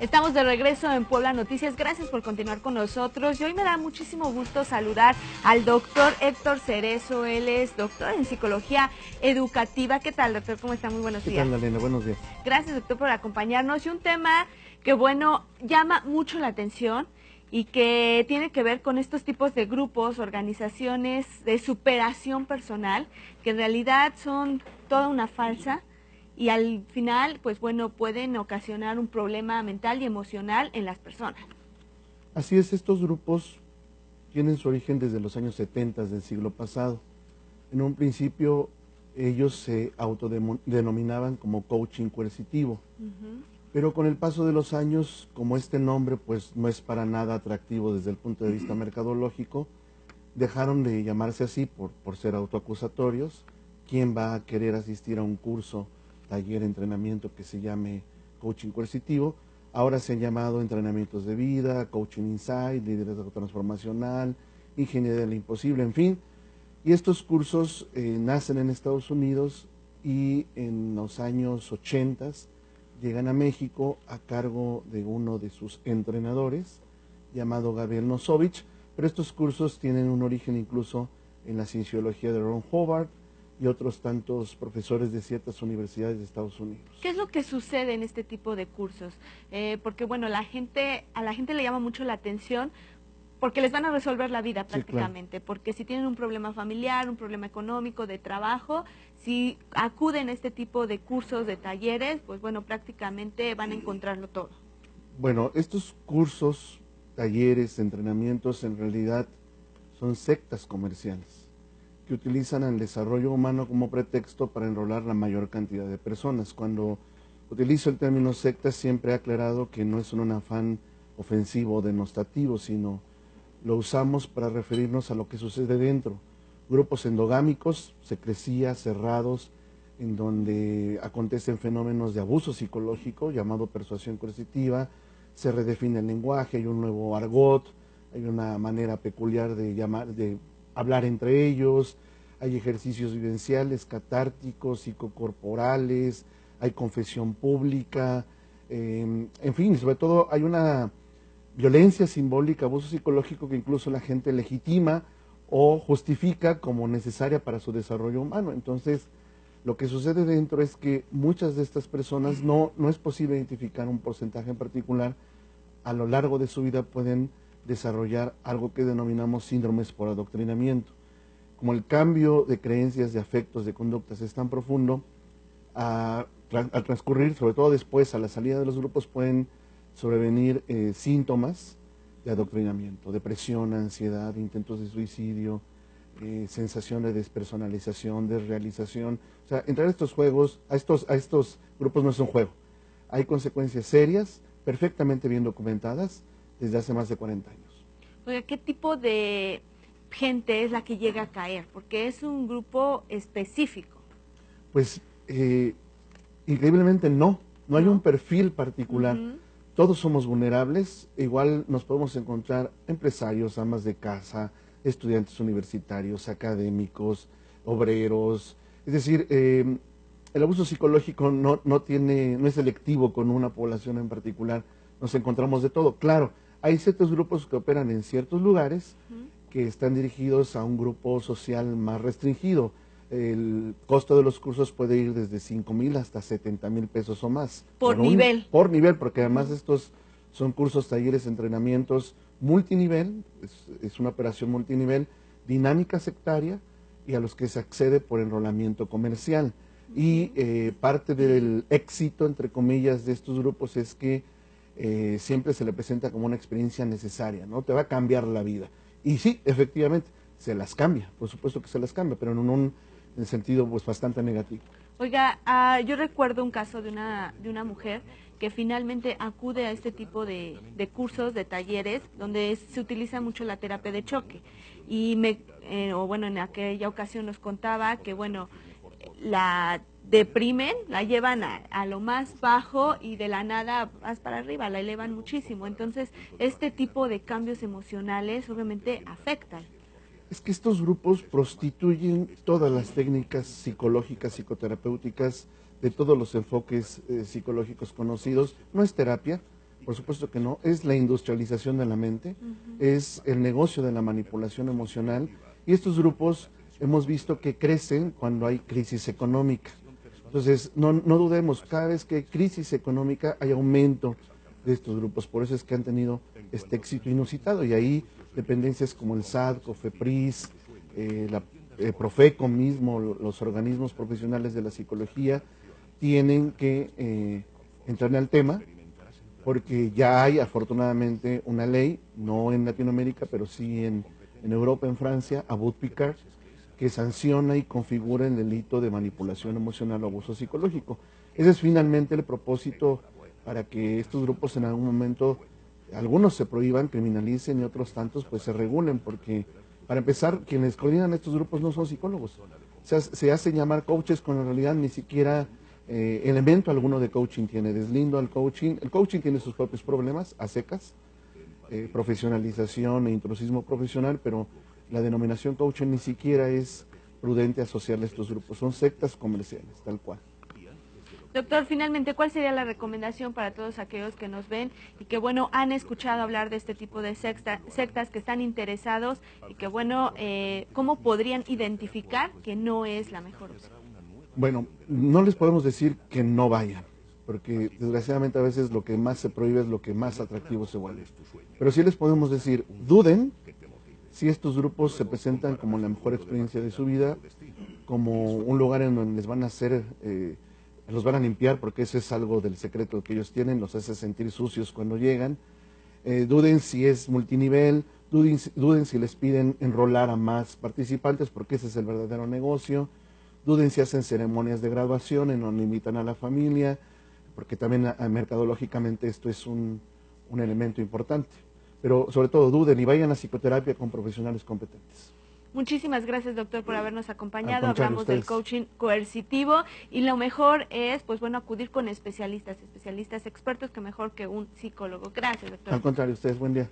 Estamos de regreso en Puebla Noticias. Gracias por continuar con nosotros. Y hoy me da muchísimo gusto saludar al doctor Héctor Cerezo. Él es doctor en psicología educativa. ¿Qué tal, doctor? ¿Cómo está? Muy buenos días. ¿Qué tal, Elena? Buenos días. Gracias, doctor, por acompañarnos. Y un tema que, bueno, llama mucho la atención y que tiene que ver con estos tipos de grupos, organizaciones de superación personal, que en realidad son toda una farsa. Y al final, pues bueno, pueden ocasionar un problema mental y emocional en las personas. Así es, estos grupos tienen su origen desde los años 70 del siglo pasado. En un principio ellos se autodenominaban como coaching coercitivo, pero con el paso de los años, como este nombre pues no es para nada atractivo desde el punto de vista mercadológico, dejaron de llamarse así por ser autoacusatorios. ¿Quién va a querer asistir a un curso, taller, entrenamiento que se llame coaching coercitivo? Ahora se han llamado entrenamientos de vida, coaching insight, liderazgo transformacional, ingeniería de lo imposible, en fin. Y estos cursos nacen en Estados Unidos y en los años 80 llegan a México a cargo de uno de sus entrenadores, llamado Gabriel Nosovich, pero estos cursos tienen un origen incluso en la cienciología de Ron Hubbard y otros tantos profesores de ciertas universidades de Estados Unidos. ¿Qué es lo que sucede en este tipo de cursos? Porque bueno, a la gente le llama mucho la atención porque les van a resolver la vida prácticamente, sí, claro. Porque si tienen un problema familiar, un problema económico, de trabajo, si acuden a este tipo de cursos, de talleres, pues bueno, prácticamente van a encontrarlo todo. Bueno, estos cursos, talleres, entrenamientos, en realidad son sectas comerciales que utilizan el desarrollo humano como pretexto para enrolar la mayor cantidad de personas. Cuando utilizo el término secta siempre he aclarado que no es un afán ofensivo o denostativo, sino lo usamos para referirnos a lo que sucede dentro. Grupos endogámicos, secrecía, cerrados, en donde acontecen fenómenos de abuso psicológico, llamado persuasión coercitiva, se redefine el lenguaje, hay un nuevo argot, hay una manera peculiar de hablar entre ellos, hay ejercicios vivenciales, catárticos, psicocorporales, hay confesión pública, en fin, sobre todo hay una violencia simbólica, abuso psicológico que incluso la gente legitima o justifica como necesaria para su desarrollo humano. Entonces, lo que sucede dentro es que muchas de estas personas no es posible identificar un porcentaje en particular, a lo largo de su vida pueden desarrollar algo que denominamos síndromes por adoctrinamiento. Como el cambio de creencias, de afectos, de conductas es tan profundo, al transcurrir, sobre todo después, a la salida de los grupos, pueden sobrevenir síntomas de adoctrinamiento, depresión, ansiedad, intentos de suicidio, sensación de despersonalización, desrealización. O sea, entrar a estos juegos, a estos grupos no es un juego. Hay consecuencias serias, perfectamente bien documentadas, desde hace más de 40 años. Oiga, ¿qué tipo de gente es la que llega a caer? Porque es un grupo específico. Pues, increíblemente no hay un perfil particular. Todos somos vulnerables, igual nos podemos encontrar empresarios, amas de casa, estudiantes universitarios, académicos, obreros. Es decir, el abuso psicológico no es selectivo con una población en particular, nos encontramos de todo. Claro, hay ciertos grupos que operan en ciertos lugares que están dirigidos a un grupo social más restringido. El costo de los cursos puede ir desde 5,000 hasta 70,000 pesos o más. Por nivel. Por nivel, porque además estos son cursos, talleres, entrenamientos multinivel, es una operación multinivel, dinámica sectaria y a los que se accede por enrolamiento comercial. Y parte del éxito, entre comillas, de estos grupos es que siempre se le presenta como una experiencia necesaria, ¿no? Te va a cambiar la vida. Y sí, efectivamente, se las cambia, por supuesto que se las cambia, pero en el sentido pues bastante negativo. Oiga, yo recuerdo un caso de una mujer que finalmente acude a este tipo de cursos, de talleres, donde se utiliza mucho la terapia de choque. Y en aquella ocasión nos contaba que, bueno, la deprimen, la llevan a lo más bajo y de la nada vas para arriba, la elevan muchísimo. Entonces, este tipo de cambios emocionales obviamente afectan. Es que estos grupos prostituyen todas las técnicas psicológicas, psicoterapéuticas, de todos los enfoques psicológicos conocidos. No es terapia, Por supuesto que no, es la industrialización de la mente, es el negocio de la manipulación emocional, y estos grupos hemos visto que crecen cuando hay crisis económica. Entonces, no dudemos, cada vez que hay crisis económica hay aumento de estos grupos, por eso es que han tenido este éxito inusitado, y ahí dependencias como el SAT, COFEPRIS, Profeco mismo, los organismos profesionales de la psicología, tienen que entrar al tema, porque ya hay afortunadamente una ley, no en Latinoamérica, pero sí en Europa, en Francia, Abut Picard, que sanciona y configura el delito de manipulación emocional o abuso psicológico. Ese es finalmente el propósito, para que estos grupos en algún momento, algunos se prohíban, criminalicen, y otros tantos pues se regulen, porque para empezar, quienes coordinan estos grupos no son psicólogos. O sea, se hacen llamar coaches cuando en realidad ni siquiera elemento alguno de coaching tiene. Deslindo al coaching. El coaching tiene sus propios problemas, a secas, profesionalización e intrusismo profesional, pero la denominación coaching ni siquiera es prudente asociarle a estos grupos. Son sectas comerciales, tal cual. Doctor, finalmente, ¿cuál sería la recomendación para todos aquellos que nos ven y que, bueno, han escuchado hablar de este tipo de sectas, que están interesados y que, bueno, cómo podrían identificar que no es la mejor opción? Bueno, no les podemos decir que no vayan, porque desgraciadamente a veces lo que más se prohíbe es lo que más atractivo se vuelve. Pero sí les podemos decir, duden si estos grupos se presentan como la mejor experiencia de su vida, como un lugar en donde les van a hacer... los van a limpiar, porque eso es algo del secreto que ellos tienen, los hace sentir sucios cuando llegan. Duden si es multinivel, duden si les piden enrolar a más participantes, porque ese es el verdadero negocio. Duden si hacen ceremonias de graduación en donde invitan a la familia, porque también mercadológicamente esto es un elemento importante. Pero sobre todo duden y vayan a psicoterapia con profesionales competentes. Muchísimas gracias, doctor, por habernos acompañado. Contrario, Hablamos del ustedes. coaching coercitivo, y lo mejor es, pues bueno, acudir con especialistas expertos, que mejor que un psicólogo. Gracias, doctor. Al contrario, ustedes, buen día.